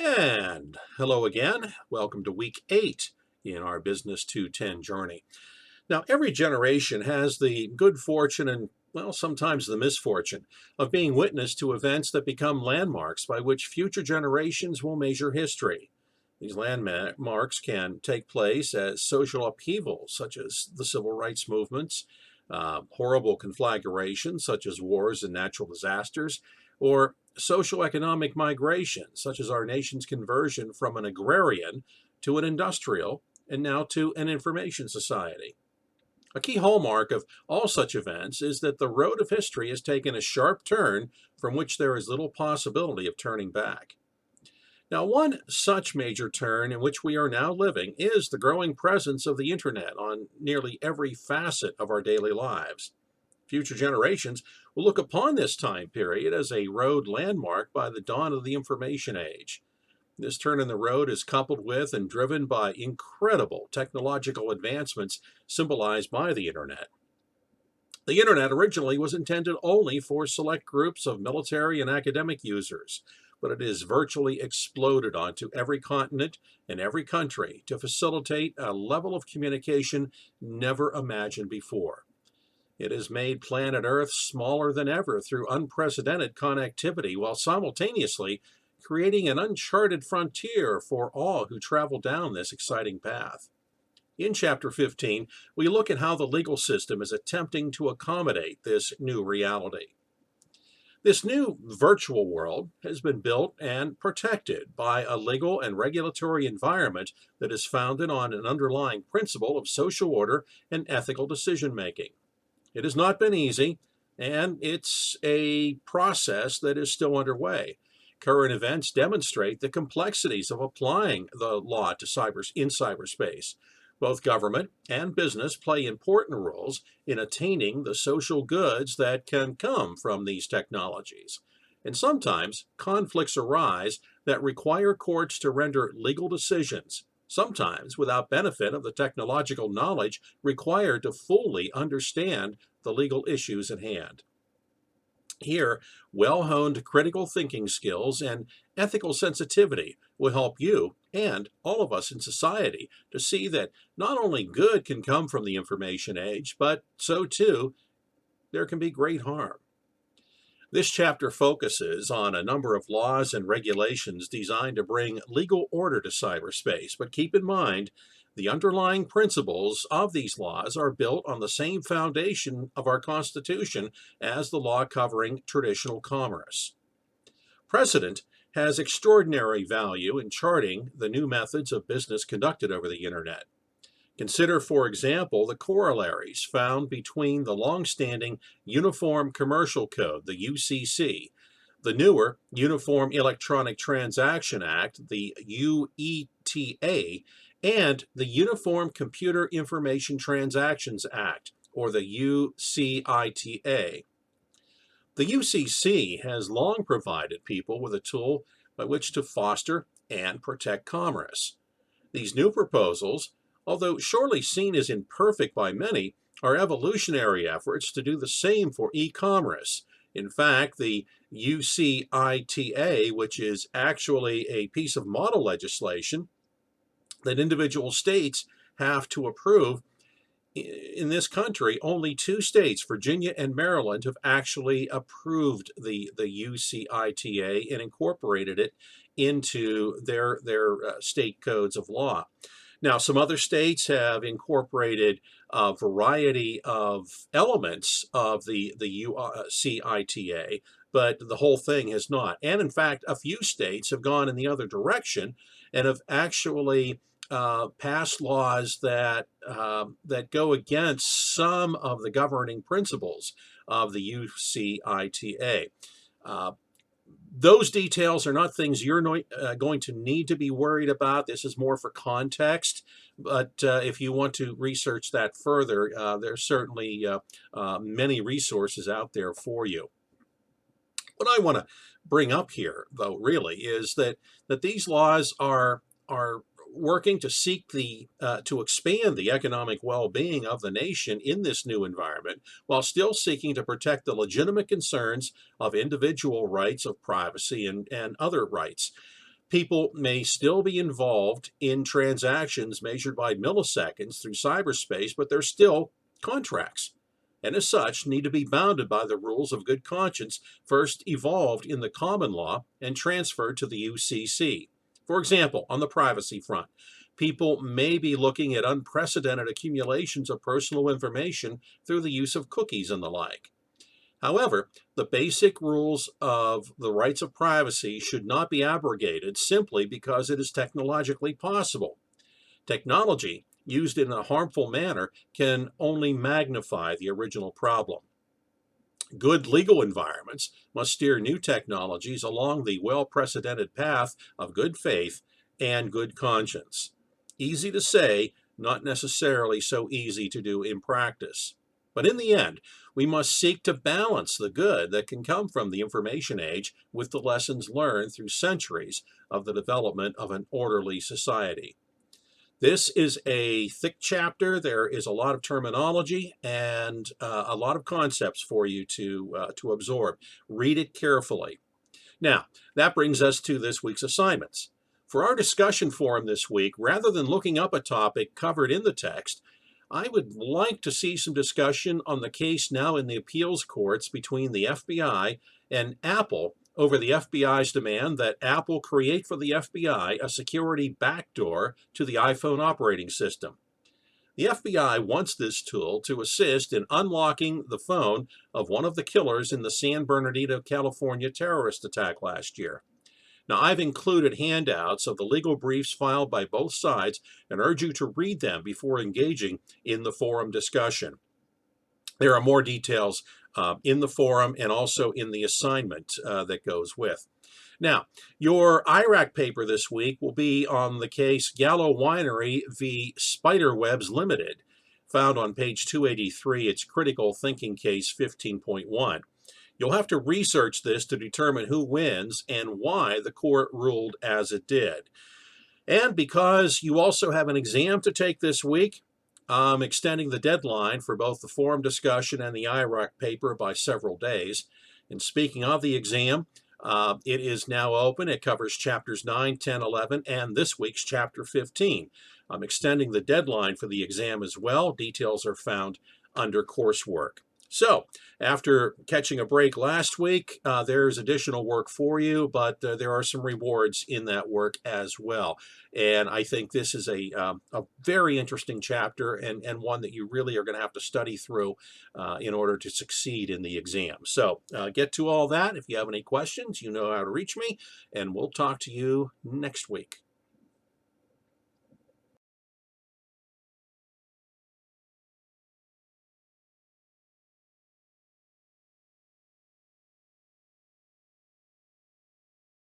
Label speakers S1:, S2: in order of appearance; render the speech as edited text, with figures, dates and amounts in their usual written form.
S1: And hello again. Welcome to week 8 in our Business 210 journey. Now, every generation has the good fortune and, well, sometimes the misfortune of being witness to events that become landmarks by which future generations will measure history. These landmarks can take place as social upheavals, such as the civil rights movements, horrible conflagrations, such as wars and natural disasters, or social economic migration, such as our nation's conversion from an agrarian to an industrial and now to an information society. A key hallmark of all such events is that the road of history has taken a sharp turn from which there is little possibility of turning back. Now, one such major turn in which we are now living is the growing presence of the internet on nearly every facet of our daily lives. Future generations will look upon this time period as a road landmark by the dawn of the information age. This turn in the road is coupled with and driven by incredible technological advancements symbolized by the internet. The internet originally was intended only for select groups of military and academic users, but it has virtually exploded onto every continent and every country to facilitate a level of communication never imagined before. It has made planet Earth smaller than ever through unprecedented connectivity while simultaneously creating an uncharted frontier for all who travel down this exciting path. In Chapter 15, we look at how the legal system is attempting to accommodate this new reality. This new virtual world has been built and protected by a legal and regulatory environment that is founded on an underlying principle of social order and ethical decision making. It has not been easy, and it's a process that is still underway. Current events demonstrate the complexities of applying the law to cyberspace. Both government and business play important roles in attaining the social goods that can come from these technologies. And sometimes conflicts arise that require courts to render legal decisions, sometimes without benefit of the technological knowledge required to fully understand the legal issues at hand. Here, well honed critical thinking skills and ethical sensitivity will help you and all of us in society to see that not only good can come from the information age, but so too there can be great harm. This chapter focuses on a number of laws and regulations designed to bring legal order to cyberspace, but keep in mind the underlying principles of these laws are built on the same foundation of our Constitution as the law covering traditional commerce. Precedent has extraordinary value in charting the new methods of business conducted over the internet. Consider, for example, the corollaries found between the long-standing Uniform Commercial Code, the UCC, the newer Uniform Electronic Transaction Act, the UETA, and the Uniform Computer Information Transactions Act, or the UCITA. The UCC has long provided people with a tool by which to foster and protect commerce. These new proposals, although surely seen as imperfect by many, are evolutionary efforts to do the same for e-commerce. In fact, the UCITA, which is actually a piece of model legislation that individual states have to approve, in this country, only two states, Virginia and Maryland, have actually approved the UCITA and incorporated it into their state codes of law. Now, some other states have incorporated a variety of elements of the UCITA, but the whole thing has not. And in fact, a few states have gone in the other direction and have actually passed laws that go against some of the governing principles of the UCITA. Those details are not things you're going to need to be worried about. This is more for context. But if you want to research that further, there's certainly many resources out there for you. What I want to bring up here, though, really, is that these laws are working to seek to expand the economic well-being of the nation in this new environment, while still seeking to protect the legitimate concerns of individual rights of privacy and other rights. People may still be involved in transactions measured by milliseconds through cyberspace, but they're still contracts, and as such need to be bounded by the rules of good conscience first evolved in the common law and transferred to the UCC. For example, on the privacy front, people may be looking at unprecedented accumulations of personal information through the use of cookies and the like. However, the basic rules of the rights of privacy should not be abrogated simply because it is technologically possible. Technology, used in a harmful manner, can only magnify the original problem. Good legal environments must steer new technologies along the well-precedented path of good faith and good conscience. Easy to say, not necessarily so easy to do in practice. But in the end, we must seek to balance the good that can come from the information age with the lessons learned through centuries of the development of an orderly society. This is a thick chapter. There is a lot of terminology and a lot of concepts for you to absorb. Read it carefully. Now, that brings us to this week's assignments. For our discussion forum this week, rather than looking up a topic covered in the text, I would like to see some discussion on the case now in the appeals courts between the FBI and Apple over the FBI's demand that Apple create for the FBI a security backdoor to the iPhone operating system. The FBI wants this tool to assist in unlocking the phone of one of the killers in the San Bernardino, California terrorist attack last year. Now, I've included handouts of the legal briefs filed by both sides and urge you to read them before engaging in the forum discussion. There are more details in the forum and also in the assignment that goes with. Now, your IRAC paper this week will be on the case Gallo Winery v. Spiderwebs Limited, found on page 283. It's Critical Thinking Case 15.1. You'll have to research this to determine who wins and why the court ruled as it did. And because you also have an exam to take this week, I'm extending the deadline for both the forum discussion and the IRAC paper by several days. And speaking of the exam, it is now open. It covers chapters 9, 10, 11, and this week's chapter 15. I'm extending the deadline for the exam as well. Details are found under coursework. So, after catching a break last week, there's additional work for you, but there are some rewards in that work as well. And I think this is a very interesting chapter and one that you really are going to have to study through in order to succeed in the exam. So, get to all that. If you have any questions, you know how to reach me, and we'll talk to you next week.